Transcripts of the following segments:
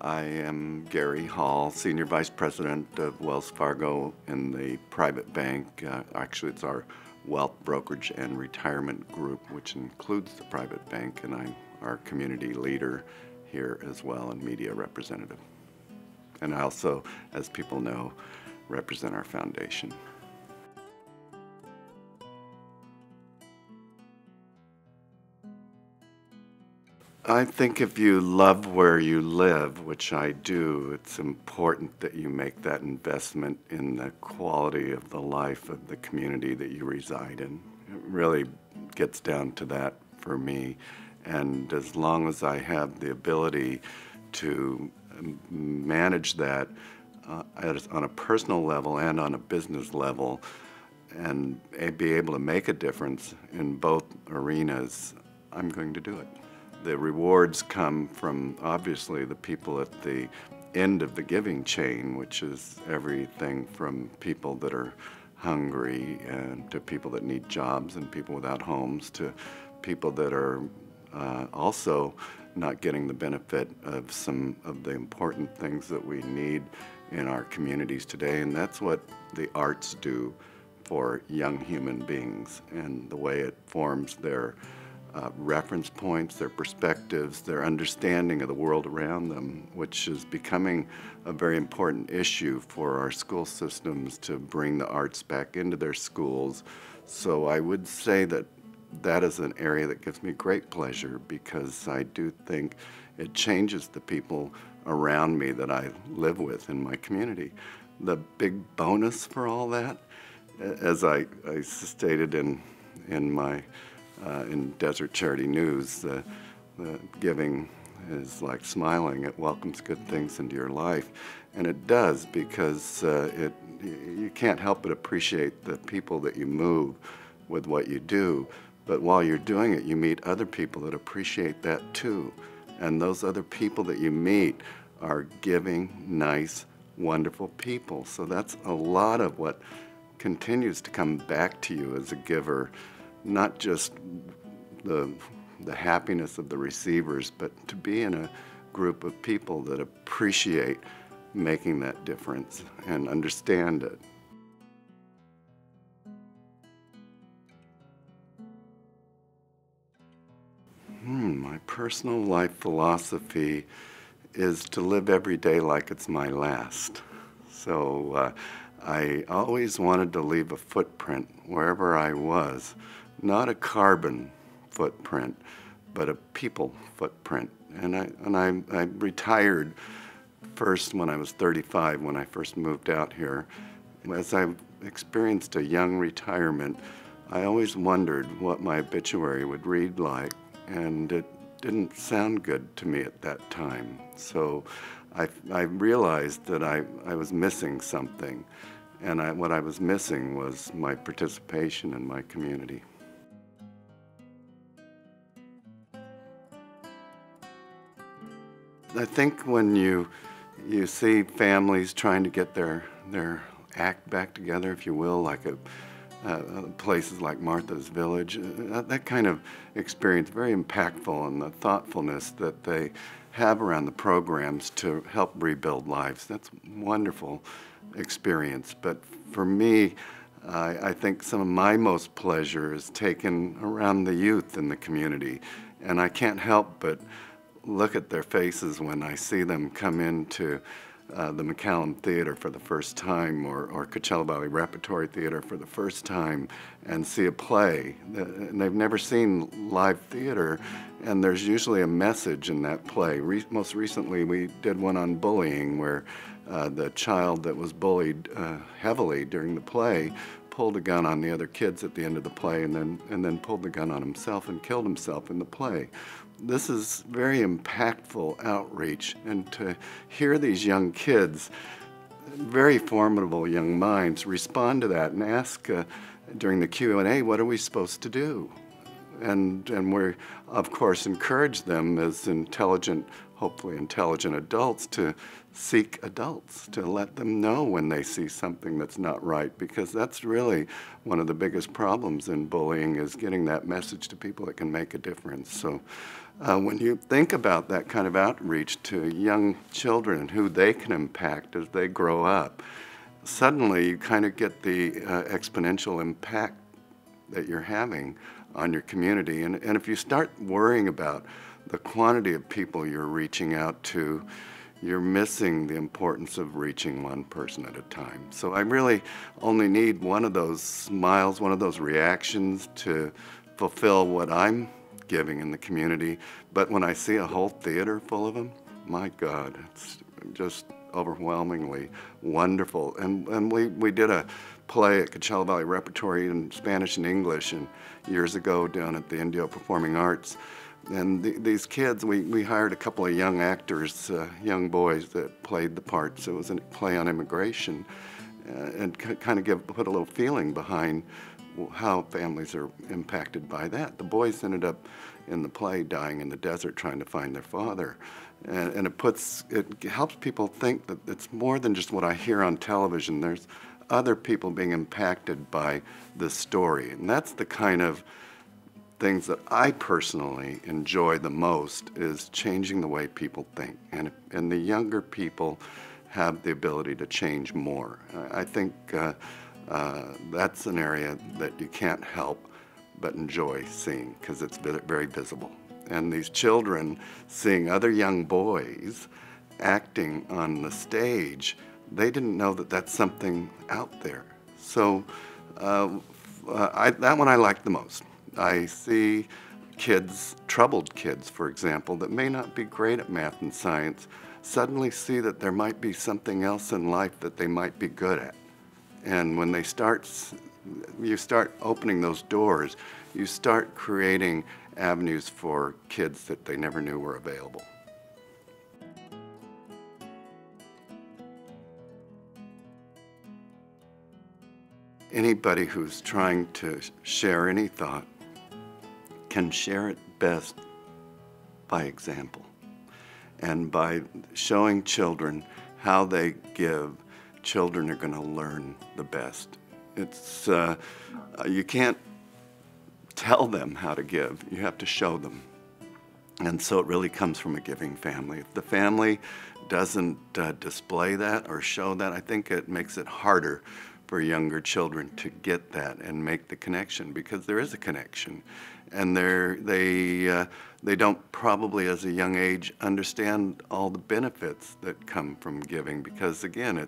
I am Gary Hall, Senior Vice President of Wells Fargo in the private bank. Actually, it's our wealth brokerage and retirement group, which includes the private bank, and I'm our community leader here as well and media representative. And I also, as people know, represent our foundation. I think if you love where you live, which I do, it's important that you make that investment in the quality of the life of the community that you reside in. It really gets down to that for me. And as long as I have the ability to manage that on a personal level and on a business level and be able to make a difference in both arenas, I'm going to do it. The rewards come from, obviously, the people at the end of the giving chain, which is everything from people that are hungry and to people that need jobs and people without homes to people that are also not getting the benefit of some of the important things that we need in our communities today. And that's what the arts do for young human beings and the way it forms their reference points, their perspectives, their understanding of the world around them, which is becoming a very important issue for our school systems to bring the arts back into their schools. So I would say that that is an area that gives me great pleasure because I do think it changes the people around me that I live with in my community. The big bonus for all that, as I stated in my in Desert Charity News, the giving is like smiling. It welcomes good things into your life. And it does because you can't help but appreciate the people that you move with what you do. But while you're doing it, you meet other people that appreciate that too. And those other people that you meet are giving, nice, wonderful people. So that's a lot of what continues to come back to you as a giver. Not just the happiness of the receivers, but to be in a group of people that appreciate making that difference and understand it. My personal life philosophy is to live every day like it's my last. So I always wanted to leave a footprint wherever I was. Not a carbon footprint, but a people footprint. And I retired first when I was 35, when I first moved out here. As I experienced a young retirement, I always wondered what my obituary would read like, and it didn't sound good to me at that time. So I realized that I was missing something, and what I was missing was my participation in my community. I think when you see families trying to get their act back together, if you will, like places like Martha's Village, that kind of experience, very impactful, and the thoughtfulness that they have around the programs to help rebuild lives. That's a wonderful experience. But for me, I think some of my most pleasure is taken around the youth in the community. And I can't help but look at their faces when I see them come into the McCallum Theater for the first time, or Coachella Valley Repertory Theater for the first time, and see a play. And they've never seen live theater, and there's usually a message in that play. Most recently, we did one on bullying, where the child that was bullied heavily during the play pulled a gun on the other kids at the end of the play, and then pulled the gun on himself and killed himself in the play. This is very impactful outreach, and to hear these young kids, very formidable young minds, respond to that and ask during the Q&A, what are we supposed to do? And we, of course, encourage them as intelligent, hopefully intelligent adults to seek adults to let them know when they see something that's not right, because that's really one of the biggest problems in bullying, is getting that message to people that can make a difference. So when you think about that kind of outreach to young children and who they can impact as they grow up, suddenly you kind of get the exponential impact that you're having on your community. And if you start worrying about the quantity of people you're reaching out to, you're missing the importance of reaching one person at a time. So I really only need one of those smiles, one of those reactions to fulfill what I'm giving in the community. But when I see a whole theater full of them, my God, it's just overwhelmingly wonderful. And we did a play at Coachella Valley Repertory in Spanish and English and years ago down at the Indio Performing Arts. And these kids, we hired a couple of young actors, young boys that played the parts. It was a play on immigration, and kind of put a little feeling behind how families are impacted by that. The boys ended up in the play dying in the desert trying to find their father. And it helps people think that it's more than just what I hear on television. There's other people being impacted by this story. And that's the kind of things that I personally enjoy the most, is changing the way people think. And the younger people have the ability to change more. I think that's an area that you can't help but enjoy seeing, because it's very visible. And these children seeing other young boys acting on the stage, they didn't know that that's something out there. So that one I like the most. I see kids, troubled kids, for example, that may not be great at math and science, suddenly see that there might be something else in life that they might be good at. And when you start opening those doors, you start creating avenues for kids that they never knew were available. Anybody who's trying to share any thought can share it best by example. And by showing children how they give, children are going to learn the best. You can't tell them how to give, you have to show them. And so it really comes from a giving family. If the family doesn't display that or show that, I think it makes it harder for younger children to get that and make the connection, because there is a connection. And they don't probably, as a young age, understand all the benefits that come from giving, because again,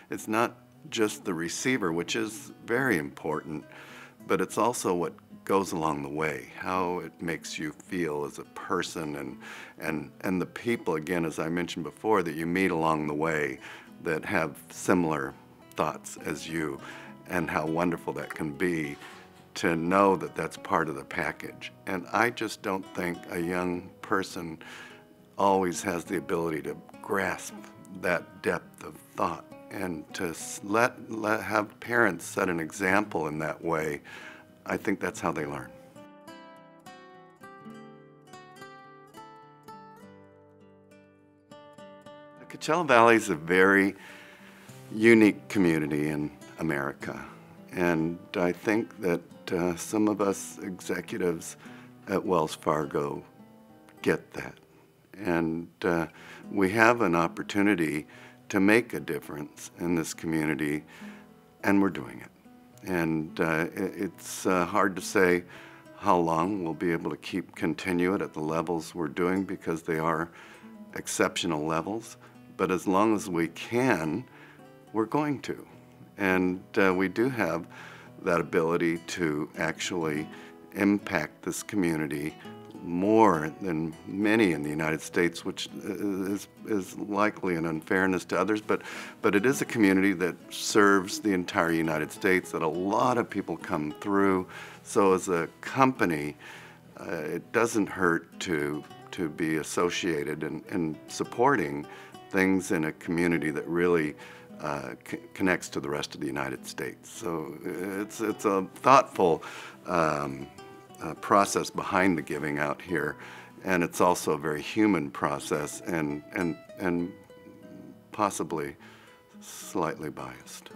it's not just the receiver, which is very important, but it's also what goes along the way, how it makes you feel as a person, and the people, again, as I mentioned before, that you meet along the way that have similar thoughts as you, and how wonderful that can be to know that that's part of the package. And I just don't think a young person always has the ability to grasp that depth of thought, and to have parents set an example in that way. I think that's how they learn. The Coachella Valley is a very unique community in America, and I think that some of us executives at Wells Fargo get that, and we have an opportunity to make a difference in this community, and we're doing it. And it's hard to say how long we'll be able to continue it at the levels we're doing, because they are exceptional levels, but as long as we can, we're going to. And we do have that ability to actually impact this community more than many in the United States, which is likely an unfairness to others, but it is a community that serves the entire United States, that a lot of people come through. So as a company, it doesn't hurt to be associated and supporting things in a community that really connects to the rest of the United States. So it's a thoughtful process behind the giving out here, and it's also a very human process, and possibly slightly biased.